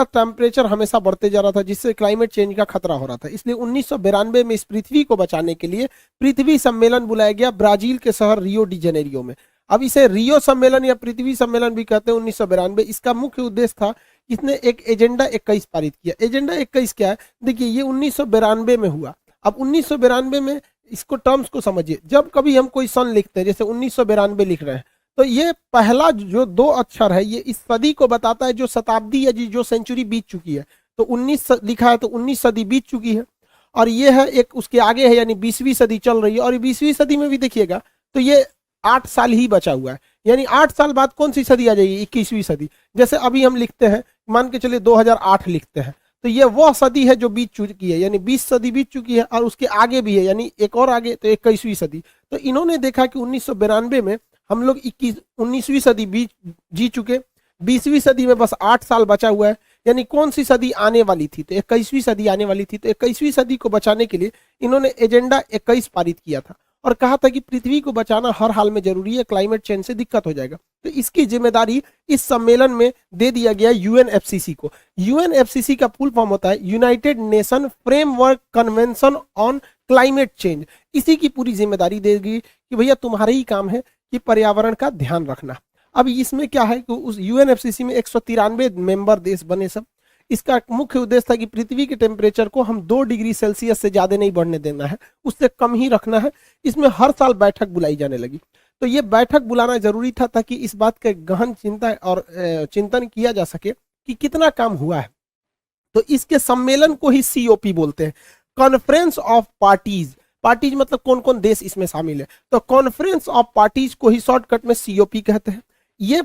Temperature हमेशा बढ़ते जा रहा था, जिससे क्लाइमेट चेंज का खतरा हो रहा था। इसलिए 1992 में इस पृथ्वी को बचाने के लिए पृथ्वी सम्मेलन बुलाया गया ब्राजील के शहर रियो डी जेनेरियो में। अब इसे रियो सम्मेलन या पृथ्वी सम्मेलन भी कहते हैं 1992। इसका मुख्य उद्देश्य था, इसने एक एजेंडा 21 पारित किया। एजेंडा 21 क्या है? देखिए, ये 1992 में हुआ। अब 1992 में इसको टर्म्स को समझिए। जब कभी हम कोई सन लिखते हैं, जैसे 1992 लिख रहे हैं, तो ये पहला जो 2 अक्षर है ये इस सदी को बताता है, जो शताब्दी या जो सेंचुरी बीत चुकी है। तो 19 लिखा है तो 19 सदी बीत चुकी है। और ये है एक उसके आगे है, यानी 20वीं सदी चल रही है। और 20वीं सदी में भी देखिएगा तो ये 8 साल ही बचा हुआ है, यानी 8 साल बाद कौन सी सदी आ जाएगी? 21वीं सदी। जैसे अभी हम लिखते हैं, मान के चलिए 2008 लिखते हैं, तो ये वह सदी है जो बीत चुकी है, यानी 20 सदी बीत चुकी है। और उसके आगे भी है, यानी एक और आगे, तो 21वीं सदी। तो इन्होंने देखा कि 1992 में हम लोग 19वीं सदी जी चुके, 20वीं सदी में बस 8 साल बचा हुआ है, यानी कौन सी सदी आने वाली थी? तो 21वीं सदी आने वाली थी। तो 21वीं सदी को बचाने के लिए इन्होंने एजेंडा 21 पारित किया था और कहा था कि पृथ्वी को बचाना हर हाल में जरूरी है, क्लाइमेट चेंज से दिक्कत हो जाएगा। तो इसकी जिम्मेदारी इस सम्मेलन में दे दिया गया यूएनएफसीसी को। यूएनएफसीसी का फुल फॉर्म होता है United nation framework convention on climate change. इसी की पूरी जिम्मेदारी देगी कि भैया तुम्हारा ही काम है कि पर्यावरण का ध्यान रखना। अब इसमें क्या है कि उस यूएनएफसीसी में 193 मेंबर देश बने सब। इसका मुख्य उद्देश्य था कि पृथ्वी के टेम्परेचर को हम 2 डिग्री सेल्सियस से ज्यादा नहीं बढ़ने देना है, उससे कम ही रखना है। इसमें हर साल बैठक बुलाई जाने लगी। तो ये बैठक बुलाना जरूरी था ताकि इस बात का गहन चिंता और चिंतन किया जा सके कि कितना काम हुआ है। तो इसके सम्मेलन को ही सीओपी बोलते हैं, कॉन्फ्रेंस ऑफ पार्टीज। पार्टीज मतलब कौन कौन देश इसमें शामिल है, तो कॉन्फ्रेंस ऑफ पार्टीज को ही शॉर्टकट में सीओपी कहते हैं। ये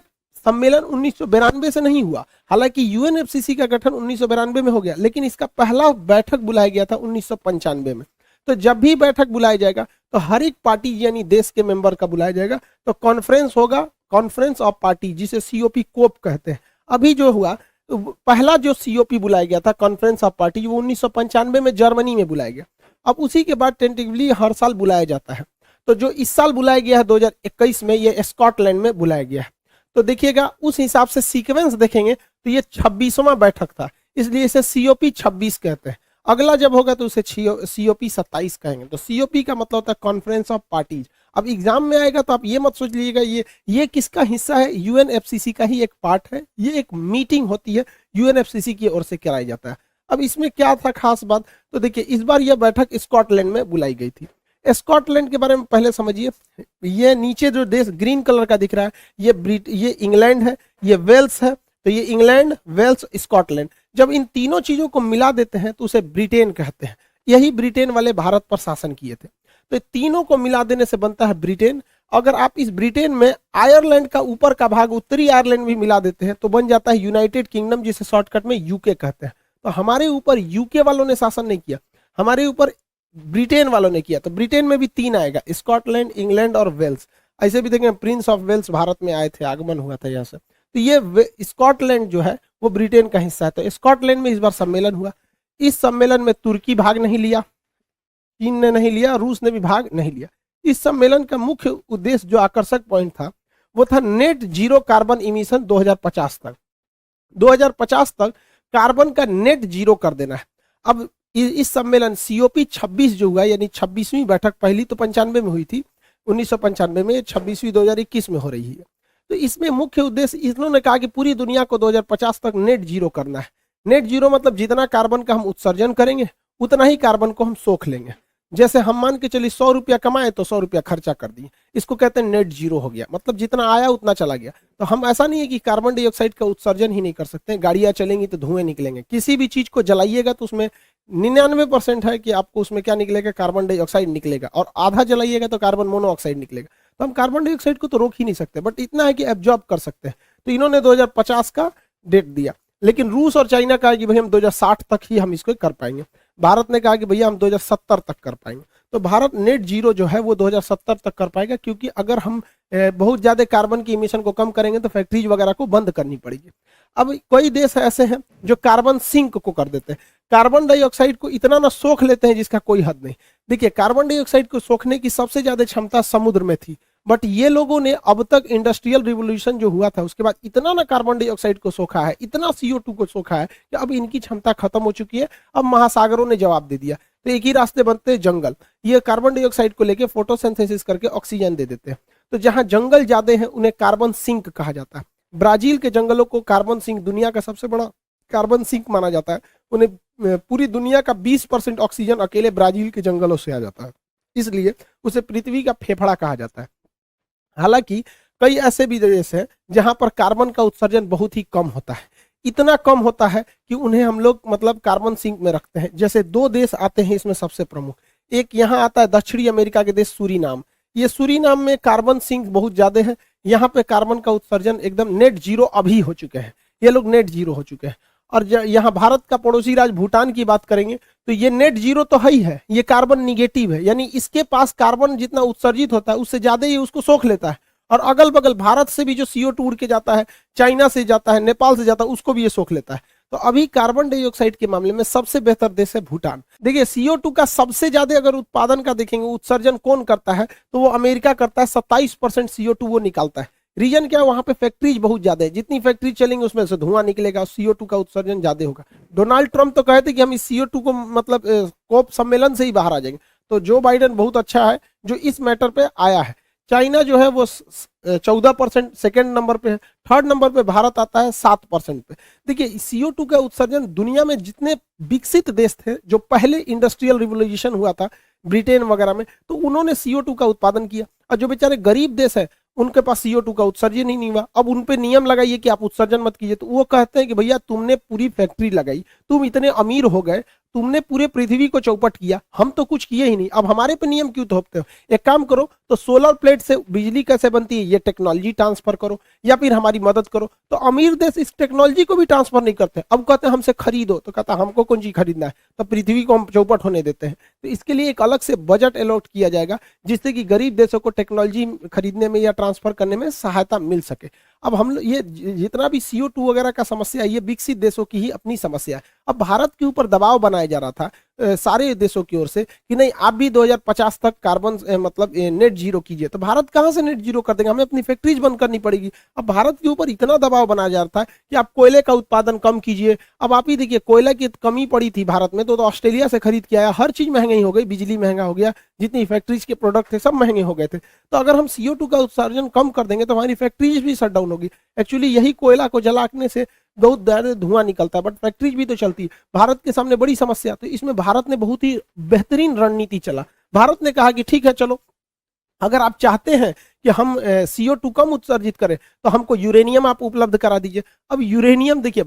सम्मेलन 1992 से नहीं हुआ, हालांकि यूएनएफसीसी का गठन 1992 में हो गया, लेकिन इसका पहला बैठक बुलाया गया था 1995 में। तो जब भी बैठक बुलाया जाएगा तो हर एक पार्टी यानी देश के मेंबर का बुलाया जाएगा, तो कॉन्फ्रेंस होगा, कॉन्फ्रेंस ऑफ पार्टी, जिसे सीओपी कोप कहते हैं। अभी जो हुआ, पहला जो सीओपी बुलाया गया था कॉन्फ्रेंस ऑफ पार्टी, वो 1995 में जर्मनी में बुलाया गया। अब उसी के बाद टेंटेटिवली हर साल बुलाया जाता है। तो जो इस साल बुलाया गया है 2021 में, ये स्कॉटलैंड में बुलाया गया है। तो देखिएगा उस हिसाब से सीक्वेंस देखेंगे तो ये 26वां बैठक था, इसलिए इसे सीओपी 26 कहते हैं। अगला जब होगा तो उसे सीओपी 27 कहेंगे। तो सीओपी का मतलब होता है कॉन्फ्रेंस ऑफ पार्टीज। अब एग्जाम में आएगा तो आप ये मत सोच लीजिएगा ये किसका हिस्सा है, यूएनएफसीसी का ही एक पार्ट है। ये एक मीटिंग होती है, यूएनएफसीसी की ओर से कराया जाता है। अब इसमें क्या था खास बात, तो देखिए इस बार यह बैठक स्कॉटलैंड में बुलाई गई थी। स्कॉटलैंड के बारे में पहले समझिए। ये नीचे जो देश ग्रीन कलर का दिख रहा है, ये इंग्लैंड है, ये वेल्स है। तो ये इंग्लैंड, वेल्स, स्कॉटलैंड, जब इन तीनों चीजों को मिला देते हैं तो उसे ब्रिटेन कहते हैं। यही ब्रिटेन वाले भारत पर शासन किए थे। तो तीनों को मिला देने से बनता है ब्रिटेन। अगर आप इस ब्रिटेन में आयरलैंड का ऊपर का भाग, उत्तरी आयरलैंड भी मिला देते हैं तो बन जाता है यूनाइटेड किंगडम, जिसे शॉर्टकट में यूके कहते हैं। तो हमारे ऊपर यूके वालों ने शासन नहीं किया, हमारे ऊपर ब्रिटेन वालों ने किया। तो ब्रिटेन में भी 3 आएगा, स्कॉटलैंड, इंग्लैंड और वेल्स। ऐसे भी देखें प्रिंस ऑफ वेल्स भारत में आए थे, आगमन हुआ था यहाँ से। तो ये स्कॉटलैंड जो है वो ब्रिटेन का हिस्सा है। तो स्कॉटलैंड में इस बार सम्मेलन हुआ। इस सम्मेलन में तुर्की भाग नहीं लिया, चीन ने नहीं लिया, रूस ने भी भाग नहीं लिया। इस सम्मेलन का मुख्य उद्देश्य, जो आकर्षक पॉइंट था, वो था नेट जीरो कार्बन इमिशन 2050 तक। 2050 तक कार्बन का नेट जीरो कर देना है। अब इस सम्मेलन सीओपी 26 जो हुआ, यानी 26वीं बैठक, पहली तो 95 में हुई थी 1995 में, 26वीं 2021 में हो रही है। तो इसमें मुख्य उद्देश्य इन्होंने कहा कि पूरी दुनिया को 2050 तक नेट जीरो करना है। नेट जीरो मतलब जितना कार्बन का हम उत्सर्जन करेंगे उतना ही कार्बन को हम सोख लेंगे। जैसे हम मान के चलिए 100 रुपया कमाए तो 100 रुपया खर्चा कर दिए, इसको कहते हैं नेट जीरो हो गया, मतलब जितना आया उतना चला गया। तो हम ऐसा नहीं है कि कार्बन डाइऑक्साइड का उत्सर्जन ही नहीं कर सकते, गाड़ियां चलेंगी तो धुएं निकलेंगे। किसी भी चीज को जलाइएगा तो उसमें 99% है कि आपको उसमें क्या निकलेगा, कार्बन डाइऑक्साइड निकलेगा, और आधा जलाइएगा तो कार्बन मोनोऑक्साइड निकलेगा। तो हम कार्बन डाइऑक्साइड को तो रोक ही नहीं सकते, बट इतना है कि एब्जॉर्ब कर सकते हैं। तो इन्होंने 2050 का डेट दिया, लेकिन रूस और चाइना कहा कि भाई हम 2060 तक ही हम इसको कर पाएंगे। भारत ने कहा कि भैया हम 2070 तक कर पाएंगे। तो भारत नेट जीरो जो है वो 2070 तक कर पाएगा, क्योंकि अगर हम बहुत ज्यादा कार्बन की इमिशन को कम करेंगे तो फैक्ट्रीज वगैरह को बंद करनी पड़ेगी। अब कई देश ऐसे हैं जो कार्बन सिंक को कर देते हैं, कार्बन डाइऑक्साइड को इतना ना सोख लेते हैं जिसका कोई हद नहीं। देखिए कार्बन डाइऑक्साइड को सोखने की सबसे ज्यादा क्षमता समुद्र में थी, बट ये लोगों ने अब तक इंडस्ट्रियल रिवोल्यूशन जो हुआ था उसके बाद इतना ना कार्बन डाइऑक्साइड को सोखा है, इतना CO2 को सोखा है कि अब इनकी क्षमता खत्म हो चुकी है। अब महासागरों ने जवाब दे दिया, तो एक ही रास्ते बनते हैं, जंगल। ये कार्बन डाइऑक्साइड को लेके फोटोसिंथेसिस करके ऑक्सीजन दे देते हैं। तो जहां जंगल ज्यादा है उन्हें कार्बन सिंक कहा जाता है। ब्राजील के जंगलों को कार्बन सिंक, दुनिया का सबसे बड़ा कार्बन सिंक माना जाता है। उन्हें पूरी दुनिया का 20% ऑक्सीजन अकेले ब्राजील के जंगलों से आ जाता है, इसलिए उसे पृथ्वी का फेफड़ा कहा जाता है। हालांकि कई ऐसे भी देश हैं जहां पर कार्बन का उत्सर्जन बहुत ही कम होता है, इतना कम होता है कि उन्हें हम लोग मतलब कार्बन सिंक में रखते हैं। जैसे 2 देश आते हैं इसमें सबसे प्रमुख, एक यहाँ आता है दक्षिणी अमेरिका के देश सूरीनाम। ये सूरीनाम में कार्बन सिंक बहुत ज्यादा है, यहाँ पे कार्बन का उत्सर्जन एकदम नेट जीरो अभी हो चुके हैं, ये लोग नेट जीरो हो चुके हैं। और यहाँ भारत का पड़ोसी राज्य भूटान की बात करेंगे तो ये नेट जीरो तो है ही है, ये कार्बन निगेटिव है, यानी इसके पास कार्बन जितना उत्सर्जित होता है उससे ज्यादा ही उसको सोख लेता है। और अगल बगल भारत से भी जो CO2 उड़ के जाता है, चाइना से जाता है, नेपाल से जाता है, उसको भी ये सोख लेता है। तो अभी कार्बन डाइऑक्साइड के मामले में सबसे बेहतर देश है भूटान। देखिए CO2 का सबसे ज्यादा अगर उत्पादन का देखेंगे, उत्सर्जन कौन करता है, तो वो अमेरिका करता है। 27% CO2 वो निकालता है। रीजन क्या है, वहां पे फैक्ट्रीज बहुत ज्यादा है, जितनी फैक्ट्री चलेंगे उसमें से धुआं निकलेगा, CO2 का उत्सर्जन ज्यादा होगा। डोनाल्ड ट्रंप तो कहते कि हम इस CO2 को मतलब कोप सम्मेलन से ही बाहर आ जाएंगे। तो जो बाइडेन बहुत अच्छा है जो इस मैटर पे आया है। चाइना जो है वो 14% सेकेंड नंबर पे है, थर्ड नंबर पे भारत आता है 7% पे। देखिए CO2 का उत्सर्जन दुनिया में जितने विकसित देश थे जो पहले इंडस्ट्रियल रिवोल्यूशन हुआ था ब्रिटेन वगैरह में, तो उन्होंने CO2 का उत्पादन किया। और जो बेचारे गरीब देश है उनके पास CO2 का उत्सर्जन ही नहीं हुआ। अब उन पे नियम लगाइए कि आप उत्सर्जन मत कीजिए, तो वो कहते हैं कि भैया तुमने पूरी फैक्ट्री लगाई, तुम इतने अमीर हो गए, तुमने पूरे पृथ्वी को चौपट किया, हम तो कुछ किए ही नहीं, अब हमारे पे नियम क्यों थोपते हो? एक काम करो, तो सोलर प्लेट से बिजली कैसे बनती है ये टेक्नोलॉजी ट्रांसफर करो या फिर हमारी मदद करो। तो अमीर देश इस टेक्नोलॉजी को भी ट्रांसफर नहीं करते, अब कहते हैं हमसे खरीदो, तो कहता हमको कौन चीज खरीदना है, तो पृथ्वी को हम चौपट होने देते हैं। तो इसके लिए एक अलग से बजट अलॉट किया जाएगा जिससे कि गरीब देशों को टेक्नोलॉजी खरीदने में या ट्रांसफर करने में सहायता मिल सके। अब हम ये जितना भी CO2 वगैरह का समस्या है ये विकसित देशों की ही अपनी समस्या है। अब भारत के ऊपर दबाव बनाया जा रहा था सारे देशों की ओर से कि नहीं आप भी 2050 तक कार्बन मतलब नेट जीरो कीजिए। तो भारत कहाँ से नेट जीरो कर देंगे, हमें अपनी फैक्ट्रीज बंद करनी पड़ेगी। अब भारत के ऊपर इतना दबाव बनाया जा रहा था कि आप कोयले का उत्पादन कम कीजिए। अब आप ही देखिए कोयला की कमी पड़ी थी भारत में, तो ऑस्ट्रेलिया से खरीद के आया, हर चीज महंगी हो गई, बिजली महंगा हो गया, जितनी फैक्ट्रीज के प्रोडक्ट थे सब महंगे हो गए थे। तो अगर हम CO2 का उत्सर्जन कम कर देंगे तो हमारी फैक्ट्रीज भी शट डाउन होगी। एक्चुअली यही कोयला को जलाने से बहुत ज्यादा धुआं निकलता है, बट फैक्ट्रीज भी तो चलती है। भारत के सामने बड़ी समस्या, तो इसमें भारत ने बहुत ही बेहतरीन रणनीति चला। भारत ने कहा कि ठीक है चलो, अगर आप चाहते हैं कि हम CO2 कम उत्सर्जित करें तो हमको यूरेनियम आप उपलब्ध करा दीजिए। अब यूरेनियम देखिए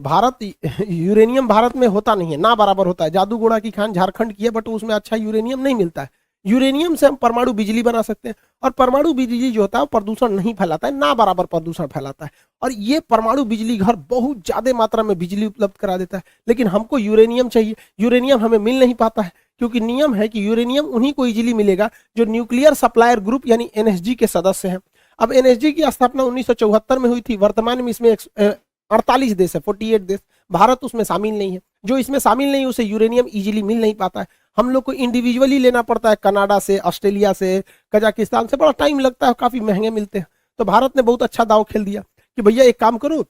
यूरेनियम भारत में होता नहीं है, ना बराबर होता है। जादूगोड़ा की खान झारखंड की है बट उसमें अच्छा यूरेनियम नहीं मिलता है। यूरेनियम से हम परमाणु बिजली बना सकते हैं, और परमाणु बिजली जो होता है प्रदूषण नहीं फैलाता है, ना बराबर प्रदूषण फैलाता है। और ये परमाणु बिजली घर बहुत ज्यादा मात्रा में बिजली उपलब्ध करा देता है। लेकिन हमको यूरेनियम चाहिए, यूरेनियम हमें मिल नहीं पाता है, क्योंकि नियम है कि यूरेनियम उन्हीं को इजीली मिलेगा जो न्यूक्लियर सप्लायर ग्रुप यानी NSG के सदस्य हैं। अब NSG की स्थापना 1974 में हुई थी। वर्तमान में इसमें 48 देश है, 48 देश। भारत उसमें शामिल नहीं है। जो इसमें शामिल नहीं उसे यूरेनियम इजीली मिल नहीं पाता है। हम लोग को इंडिविजुअली लेना पड़ता है, कनाडा से, ऑस्ट्रेलिया से, कजाकिस्तान से, बड़ा टाइम लगता है, काफी महंगे मिलते हैं। तो भारत ने बहुत अच्छा दाव खेल दिया कि भैया एक काम करो,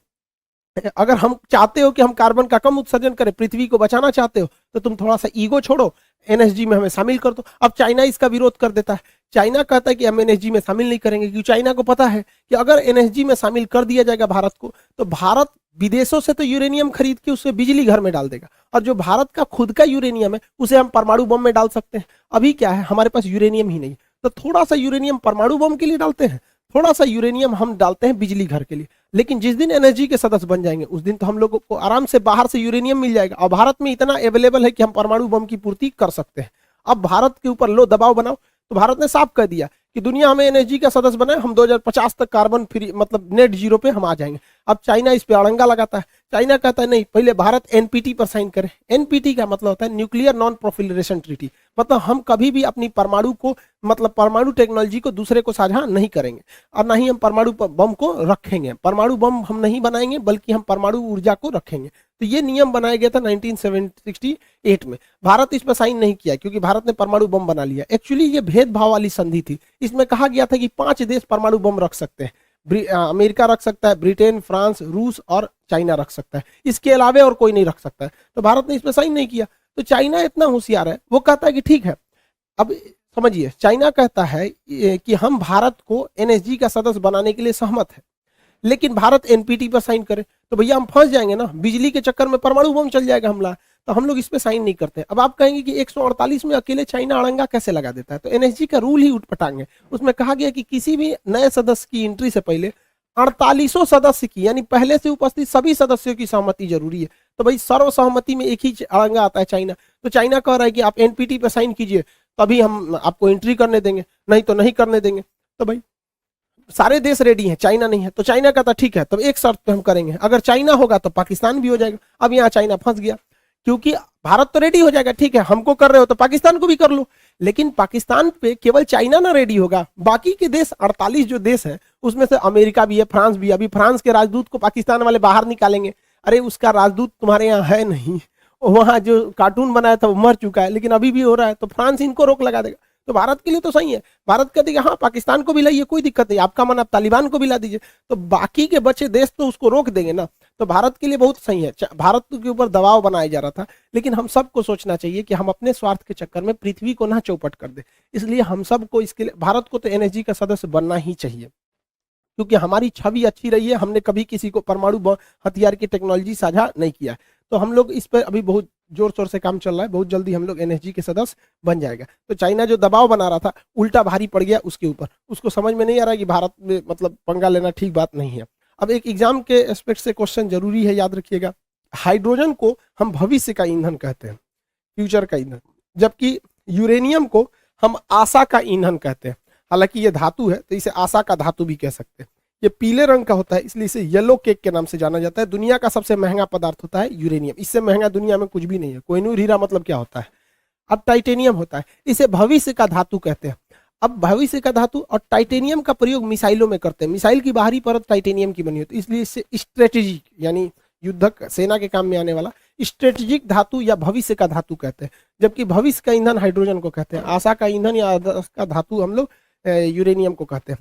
अगर हम चाहते हो कि हम कार्बन का कम उत्सर्जन करें, पृथ्वी को बचाना चाहते हो, तो तुम थोड़ा सा ईगो छोड़ो, NSG में हमें शामिल कर दो। अब चाइना इसका विरोध कर देता है। चाइना कहता है कि हम NSG में शामिल नहीं करेंगे, क्योंकि चाइना को पता है कि अगर NSG में शामिल कर दिया जाएगा भारत को, तो भारत विदेशों से तो यूरेनियम खरीद के उससे बिजली घर में डाल देगा, और जो भारत का खुद का यूरेनियम है उसे हम परमाणु बम में डाल सकते हैं। अभी क्या है, हमारे पास यूरेनियम ही नहीं, तो थोड़ा सा यूरेनियम परमाणु बम के लिए डालते हैं, थोड़ा सा यूरेनियम हम डालते हैं बिजली घर के लिए। लेकिन जिस दिन NSG के सदस्य बन जाएंगे उस दिन तो हम लोगों को आराम से बाहर से यूरेनियम मिल जाएगा, और भारत में इतना अवेलेबल है कि हम परमाणु बम की पूर्ति कर सकते हैं। अब भारत के ऊपर लो दबाव बनाओ, तो भारत ने साफ कह दिया कि दुनिया हमें NSG का सदस्य बनाए, हम 2050 तक कार्बन फ्री मतलब नेट जीरो पे हम आ जाएंगे। अब चाइना इस पे अड़ंगा लगाता है। चाइना कहता है नहीं, पहले भारत एनपीटी पर साइन करे। एनपीटी का मतलब होता है न्यूक्लियर नॉन प्रोलिफरेशन ट्रीटी, मतलब हम कभी भी अपनी परमाणु को, मतलब परमाणु टेक्नोलॉजी को दूसरे को साझा नहीं करेंगे और ना ही हम परमाणु बम को रखेंगे। परमाणु बम हम नहीं बनाएंगे बल्कि हम परमाणु ऊर्जा को रखेंगे। तो ये नियम बनाया गया था 1968 में। भारत इस पर साइन नहीं किया क्योंकि भारत ने परमाणु बम बना लिया। एक्चुअली ये भेदभाव वाली संधि थी। इसमें कहा गया था कि 5 देश परमाणु बम रख सकते हैं। अमेरिका रख सकता है, ब्रिटेन, फ्रांस, रूस और चाइना रख सकता है, इसके अलावे और कोई नहीं रख सकता है। तो भारत ने इस पर साइन नहीं किया। तो चाइना इतना होशियार है, वो कहता है कि ठीक है, अब समझिए, चाइना कहता है कि हम भारत को एनएसजी का सदस्य बनाने के लिए सहमत है, लेकिन भारत एनपीटी पर साइन करे तो भैया हम फंस जाएंगे ना, बिजली के चक्कर में परमाणु बम चल जाएगा हमला। तो हम लोग इस पे साइन नहीं करते। अब आप कहेंगे कि 148 में अकेले चाइना अड़ंगा कैसे लगा देता है? तो एनएसजी का रूल ही उठपटांग है। उसमें कहा गया कि किसी भी नए सदस्य की एंट्री से पहले 48 सदस्य की, यानी पहले से उपस्थित सभी सदस्यों की सहमति जरूरी है। तो भाई सर्वसहमति में एक ही अड़ंगा आता है चाइना। तो चाइना कह रहा है कि आप एनपीटी पर साइन कीजिए तभी हम आपको एंट्री करने देंगे, नहीं तो नहीं करने देंगे। तो भाई सारे देश रेडी हैं, चाइना नहीं है। तो चाइना कहता ठीक है, तब एक शर्त पे हम करेंगे, अगर चाइना होगा तो पाकिस्तान भी हो जाएगा। अब यहाँ चाइना फंस गया क्योंकि भारत तो रेडी हो जाएगा, ठीक है हमको कर रहे हो तो पाकिस्तान को भी कर लो, लेकिन पाकिस्तान पे केवल चाइना ना रेडी होगा, बाकी के देश 48 जो देश है उसमें से अमेरिका भी है, फ्रांस भी है। अभी फ्रांस के राजदूत को पाकिस्तान वाले बाहर निकालेंगे। अरे उसका राजदूत तुम्हारे यहाँ है नहीं, वहां जो कार्टून बनाया था वो मर चुका है, लेकिन अभी भी हो रहा है, तो फ्रांस इनको रोक लगा देगा। तो भारत के लिए तो सही है, भारत कहते हैं हाँ पाकिस्तान को भी लाइए, कोई दिक्कत नहीं, आपका मन आप तालिबान को भी ला दीजिए, तो बाकी के बचे देश तो उसको रोक देंगे ना। तो भारत के लिए बहुत सही है। भारत के ऊपर दबाव बनाया जा रहा था, लेकिन हम सबको सोचना चाहिए कि हम अपने स्वार्थ के चक्कर में पृथ्वी को ना चौपट कर दे। इसलिए हम सबको इसके लिए, भारत को तो एनएसजी का सदस्य बनना ही चाहिए क्योंकि हमारी छवि अच्छी रही है, हमने कभी किसी को परमाणु हथियार की टेक्नोलॉजी साझा नहीं किया। तो हम लोग इस पर अभी बहुत जोर शोर से काम चल रहा है, बहुत जल्दी हम लोग एनएसजी के सदस्य बन जाएगा। तो चाइना जो दबाव बना रहा था उल्टा भारी पड़ गया उसके ऊपर, उसको समझ में नहीं आ रहा कि भारत में मतलब पंगा लेना ठीक बात नहीं है। अब एक एग्जाम के एस्पेक्ट से क्वेश्चन जरूरी है, याद रखिएगा। हाइड्रोजन को हम भविष्य का ईंधन कहते हैं, फ्यूचर का ईंधन, जबकि यूरेनियम को हम आशा का ईंधन कहते हैं। हालांकि ये धातु है तो इसे आशा का धातु भी कह सकते हैं। ये पीले रंग का होता है इसलिए इसे येलो केक के नाम से जाना जाता है। दुनिया का सबसे महंगा पदार्थ होता है यूरेनियम, इससे महंगा दुनिया में कुछ भी नहीं है। कोहिनूर हीरा मतलब क्या होता है? अब टाइटेनियम होता है, इसे भविष्य का धातु कहते हैं। अब भविष्य का धातु और टाइटेनियम का प्रयोग मिसाइलों में करते हैं। मिसाइल की बाहरी परत टाइटेनियम की बनी होती है, इसलिए इसे स्ट्रेटेजिक यानी युद्धक सेना के काम में आने वाला स्ट्रेटेजिक धातु या भविष्य का धातु कहते हैं। जबकि भविष्य का ईंधन हाइड्रोजन को कहते हैं, आशा का ईंधन या आदर्श का धातु हम लोग यूरेनियम को कहते हैं।